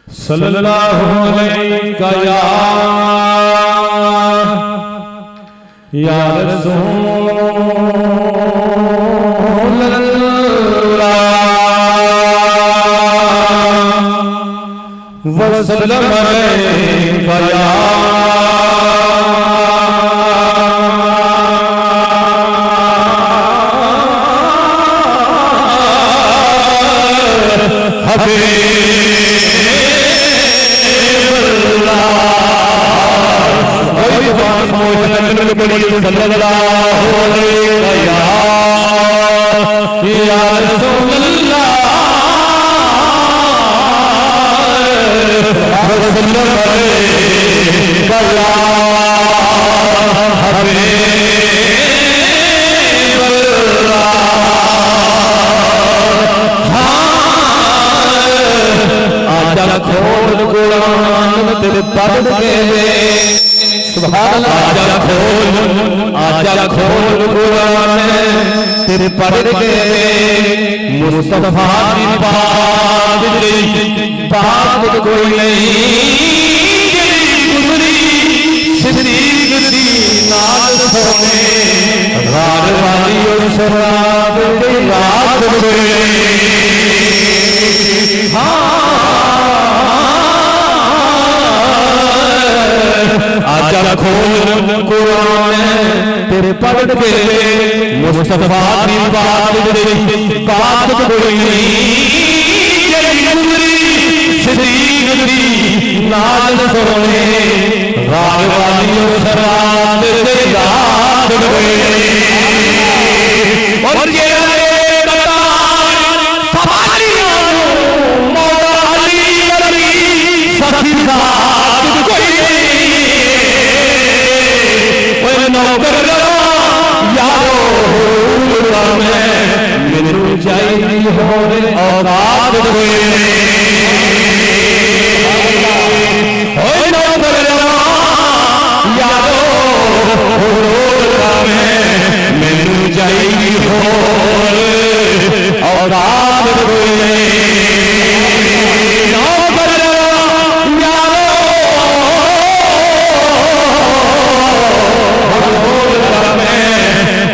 सल्लल्लाहु अलैका या रसूलल्लाह वसल्लम अलैका या सल्लल्लाहु अलैहि या रसूलल्लाह वसल्लम अलैका या हबीबल्लाह। आजा खोल कुरान तेरे पढ़ के आजा खोल कुरान तेरे पढ़ के मुस्तफा की बात कोई नहीं गुजरी सिद्दीक दी नाल सोने गार वाली और शराब की रात आजा खोल कुरान तेरे पढ़ के मुस्तफा की बात कोई नहीं सिद्दीक दी नाल सोने गार वाली शराब की रात कोई और ये बता सवालियां मौला अली नबी सखी बात कोई नौकर यारो मैनू चाहिए होने औलाद नौकर यारो मैनू चाहिए होने औलाद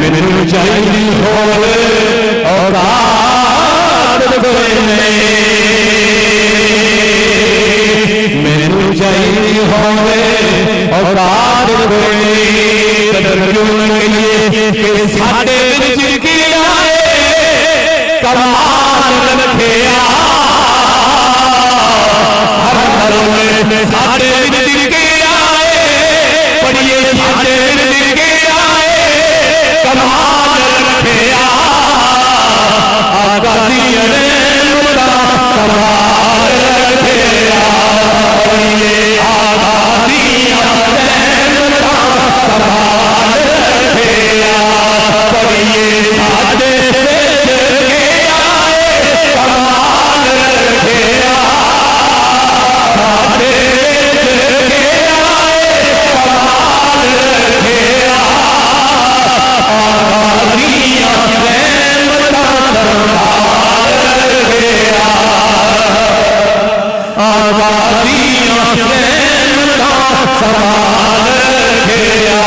मैनू चाहिए होवे औलाद कोई नहीं मैनू चाहिए होवे औलाद कोई नहीं कि साडे विच की आए कमाल रखिया हर घर में साडे विच की आए पढ़िए साडे विच की आए कमाल रखिया आका दिया ने मुदा कमाल रखिया आका दिया ने मुदा कमाल रखिया पढ़िए साडे विच के आए कमाल रखिया साडे विच के आए कमाल रखिया आदिया प्रेम दरबार गया आदिया प्रेम दरबार गया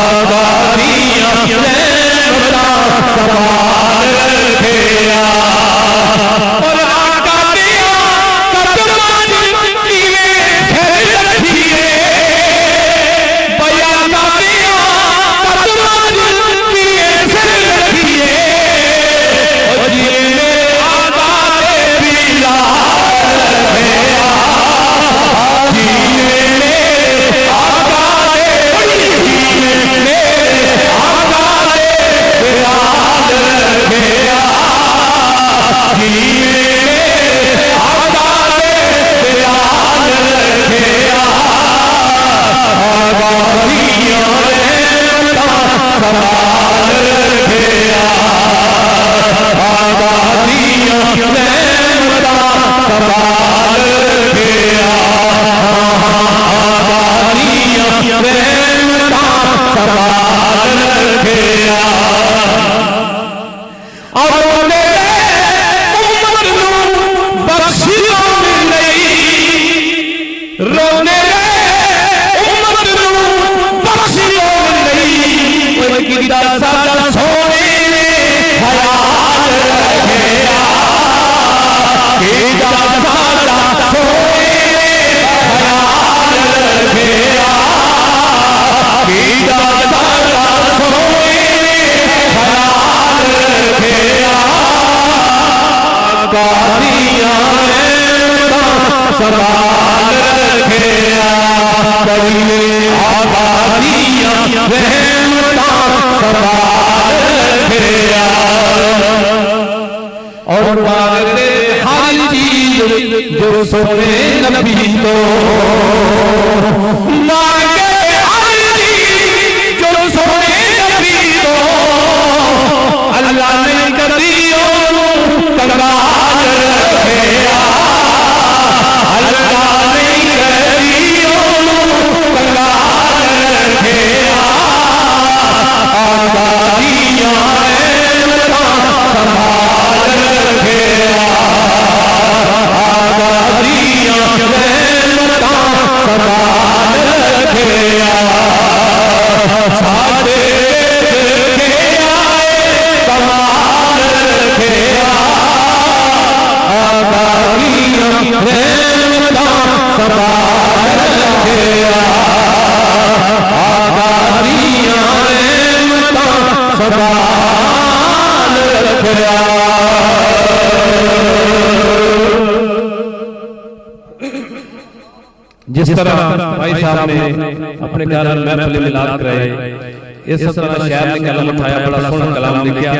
आदिया प्रेम दरबार गया और आका दिया कदमां नीवे फिर रखिए बया का दिया कदमां नीवे फिर रखिए और ये आका दे बिला बीड़ा सारा सोए ख्याल रखेया बीड़ा सारा सोए ख्याल रखेया कादियां सवाल रखेया करिए आबादियां रहमता सवाल रखेया और मांगते हर चीज जो सोने नबी तो मांगे हर चीज जो सोने नबी तो अल्लाह ने कदियों कंगाल रखेया अल्लाह ने कदियों कंगाल रखेया आबादियां संभाल रखेया आबादियां संभाल रखेया सादे कमाल रखेया आबादियां संभाल रखेया आबादियां संभाल रखेया जिस तरह भाई साहब ने अपने घर महफिल मिलाद कराए इस तरह शहर ने कलम उठाया बड़ा सोहना कलाम लिखा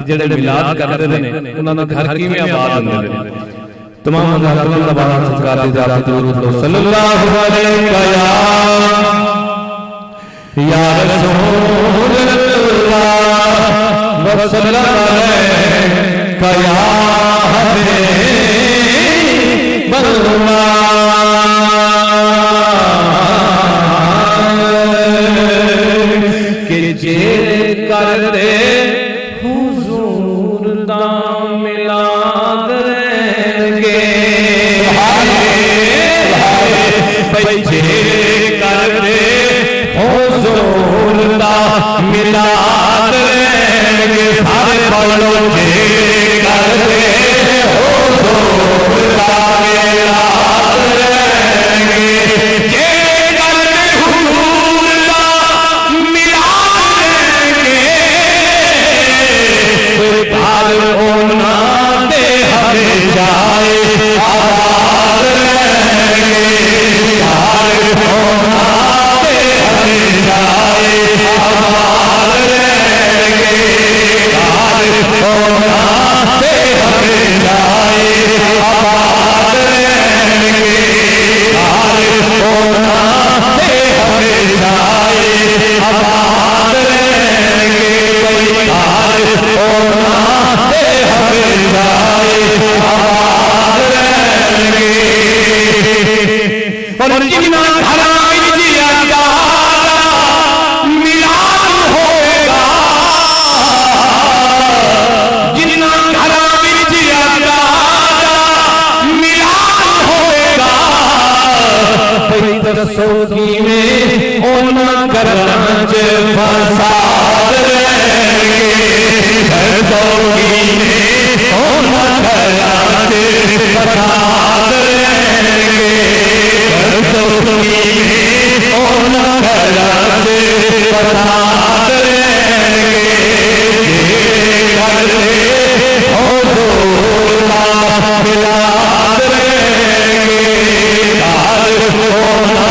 जेड़े मिलाद करते ने उन्हां दे घर किवें आबाद होंदे ने तमाम हज़रात दा बड़ा सत्कार दी जात दुरूद सल्लल्लाहु अलैहि या रसूल अल्लाह व सल्लल्लाहु अलैहि या हबीब अल्लाह जे कर दे हुजूर दा मिलाद रहेंगे भाई जे कर दे हुजूर दा मिलाद रहेंगे सारे बोलो जे कर दे हुजूर दा मिलाद रहेंगे जे कर दे हुजूर दा ओना दे हरे जाए आबाद रहेंगे ओना दे हरे जाए आबाद रहेंगे ओना दे हरे जाए आबाद रहेंगे ओना दे हरे जाए आबाद रहेंगे ओना और जिन्ना हराम जिया मिलाद होगा जिन्ना हराम जिया मिलाद होगा भाई दसो में ओना करना च फसाद रहेंगे दसो में ओना करना च फसाद रहेंगे ओना करना च फसाद रहेंगे मिलाद रहेंगे ओना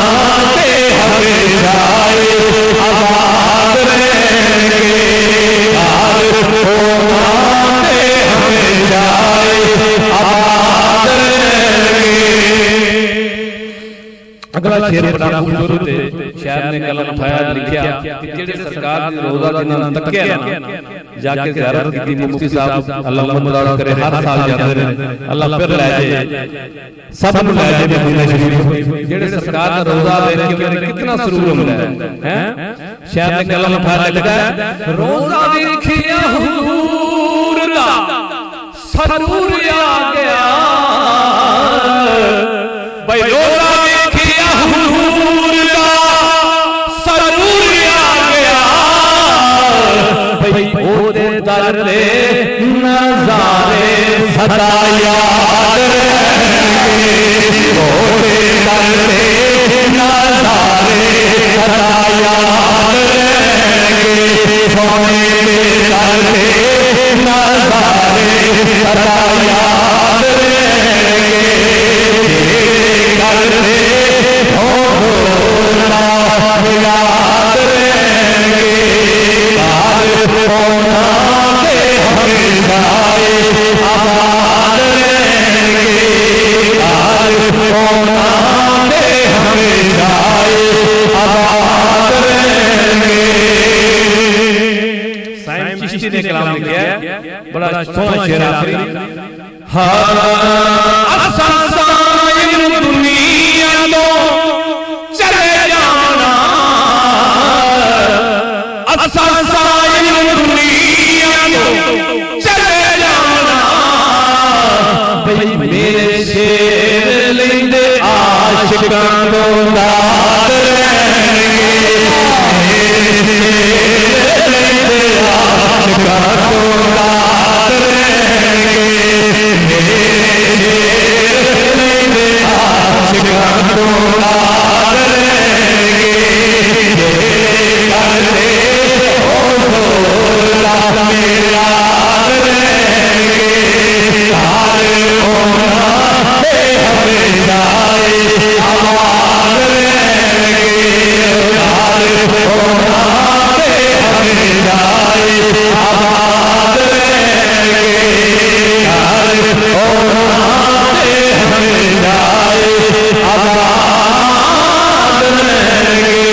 दे हमें जाए आबाद रहेंगे ओना दे हमें जाए आबाद रहेंगे। अगला शेर बड़ा खूबसूरत है शायर ने कलम उठाया लिखा कि जेड़े सरकार दी रोजा जिन्हां तक्या ना जाके ज़ियारत की मुफ्ती साहब अल्लाह मदद करे हर साल जाते ने अल्लाह फिर ले जाए सब नु ले जाए मदीना शरीफ जेड़े सरकार दा रोजा देख के मेरे कितना सुरूर होंदा है शायर ने कलम उठाया लिखा रोजा देखिया हुजूर दा सरूर आ गया भाई रोजा देखिया हुजूर दा सरूर आ गया भाई ओदे दर दे नजारे सदा याद शेर आखिरी असा साईं दुनिया तो चले जाना असा साईं दुनिया तो चले जाना भाई मेरे शेर लेंदे आशिकां तो दाद रहेंगे लेंदे आशिकां तो दाद रहेंगे लेंदे आशिकां तो दाद रहेंगे करते हो भोला मेरा रहेंगे हार होना हमें जाए आवाज रहेंगे हार होना हमें जाए आवाज रहेंगे हार होना हमें जाए आवाज रहेंगे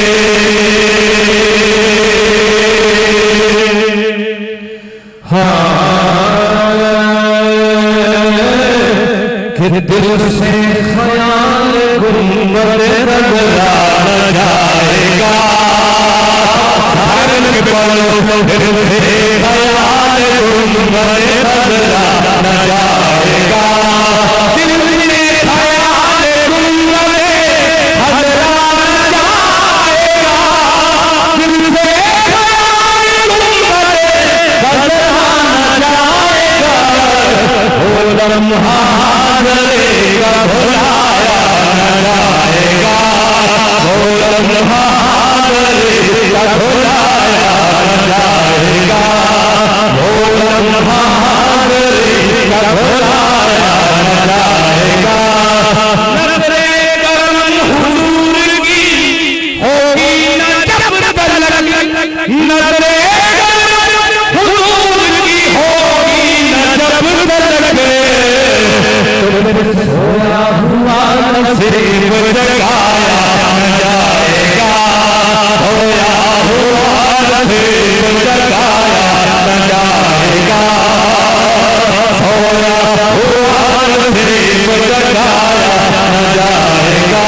कि दिल से ख्याल गुंबद रगड़ा न जाएगा धर्म के पलों दिल से ख्याल गुंबद रगड़ा न जाएगा दिल से ख्याल गुंबद रगड़ा न जाएगा दिल से ख्याल गुंबद रगड़ा न जाएगा वो लम्हा रहेगा भुलाया न जाएगा वो लम्हा रहेगा भुलाया न जाएगा वो लम्हा रहेगा भुलाया न जाएगा नज़रे करम हुजूर की होगी न जब तलक नज़रे करम हुजूर की होगी न जब तलक सोया हुआ नसीब जगाया न जाएगा सोया हुआ नसीब जगाया न जाएगा सोया हुआ नसीब जगाया न जाएगा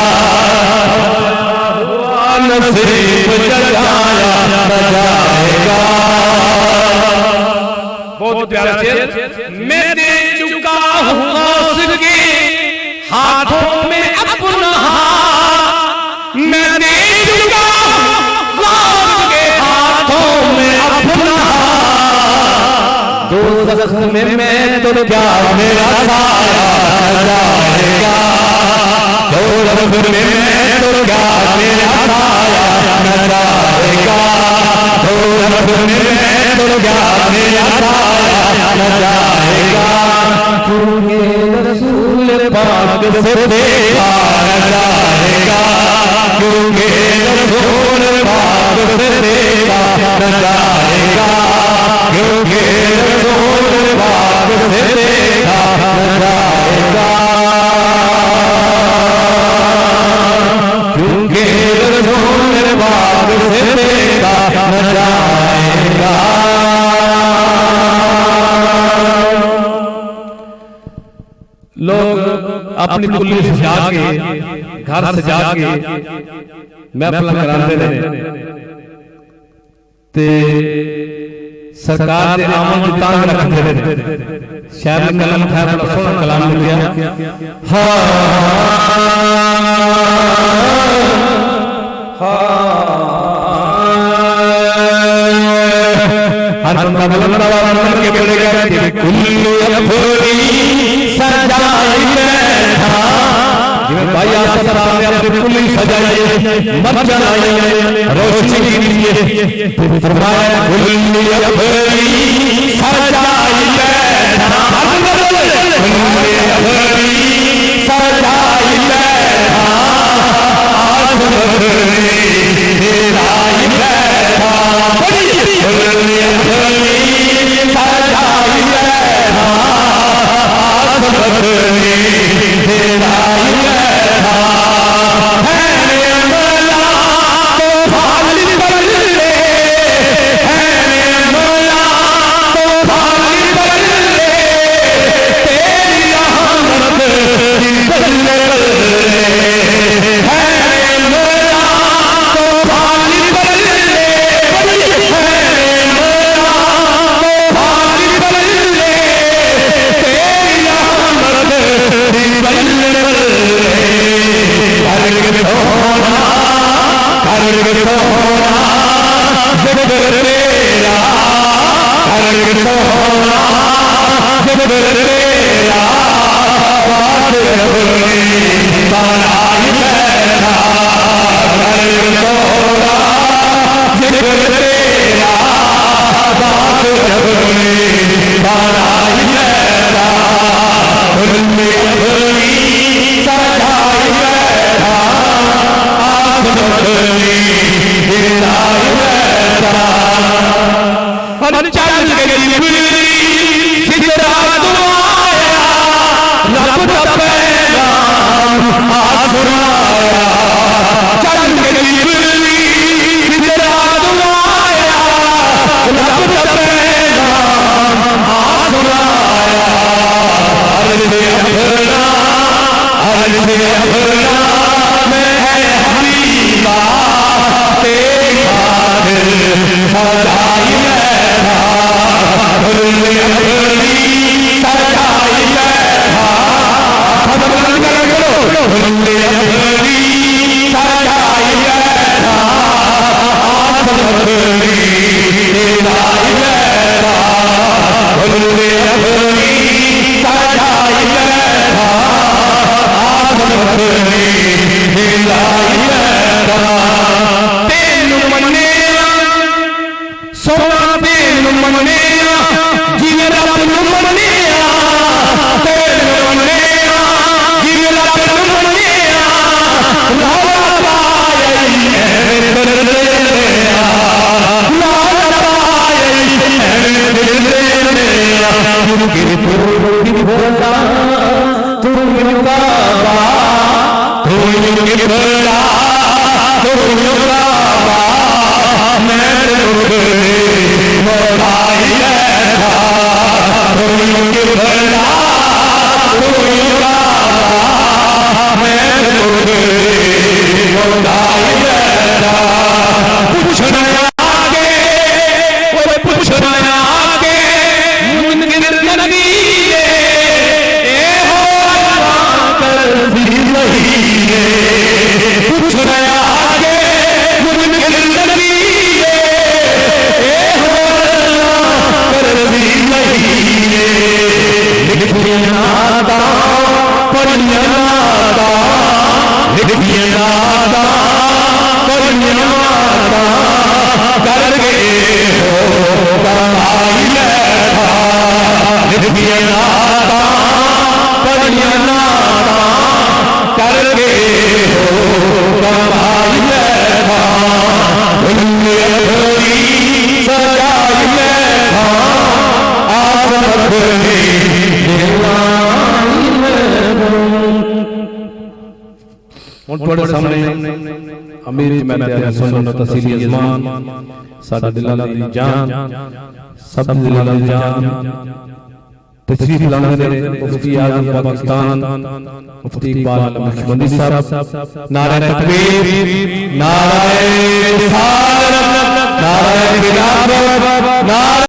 नसीब जगाया न जाएगा बहुत प्यारा शेर मैं दे चुका हूँ उसके हाथों में अपना मैं दे चुका हूँ के हाथों में अपना दो जख्म में मैं तो क्या मेरा साया जाएगा दो जख्म में मैं तो क्या मेरा साया न जाएगा दो जख्म में मैं तो क्या मेरा साया न जाएगा क्योंकि रसूल पाक से देखा न जाएगा क्योंकि रसूल पाक से देखा न जाएगा क्योंकि रसूल पाक से देखा न जाएगा क्योंकि रसूल पाक से देखा न जाएगा लोग अपनी कुल्ली सजा के घर सजा के महफिल कराते रहे ते सरकार दे आमन दी तांग रखते रहे शायर ने कलम उठाया बड़ा सोहना कलाम लिखा हर बंदा बंदा वाला के बोलेगा कि कुल्लू अफरी सजाई बैठा जिवें भाई आसद साहब ने अपनी कुल्ली सजाई मत जलाइए रोशनी के लिए फरमाया कुल्लू अफरी सजाई बैठा कुल्लू अफरी सजाई बैठा सजाई बैठा कुल्लू अफरी सजाई बैठा सजाई बैठा फुल्ले अपनी सजाई बैठा फुल्ले अपनी सजाई बैठा अपनी सजाई बैठा फुल्ले अपनी सजाई बैठा अपनी सजाई बैठा तेन मन्ने सोना तेन मन्ने जिवे रब नूं मन्ने तेन मन्ने जिवे रब नूं मन्ने लाला पाई मेरे दिल दे लाला पाई मेरे दिल दे कि तू भोला तू बाबा तू भोला तू बाबा मेरे मोलाई बैठा तू भोला तू बाबा मेरे मोलाई बैठा पूछना आगे वो पूछना आगे मुनकिर नबी ए हो कर दी नहीं पूछना आगे मुनकिर नबी ए हो कर दी नहीं लिखिए नादा पढ़िए नादा लिखिए नादा पढ़िए नादा करके हो कमाई बैठा लिखिए नादा पढ़िए नादा करके हो कमाई बैठा फुल्ले अपनी सजाई बैठा आप अपनी ਹੁਣ ਤੁਹਾਡੇ ਸਾਹਮਣੇ ਅਮੀਰ ਜਮਾਤ ਸੁਨਨਤ ਤਸੀਲੀ ਅਜ਼ਮਾਨ ਸਾਡੇ ਦਿਲਾਂ ਦੀ ਜਾਨ ਸਭ ਦਿਲਾਂ ਦੀ ਜਾਨ तशरीफ लाने वाले मुफ्ती आज़म पाकिस्तान मुफ्ती इकबाल नक्शबंदी साहब नारे तकबीर नारे रिसालत नारे खिलाफत नारे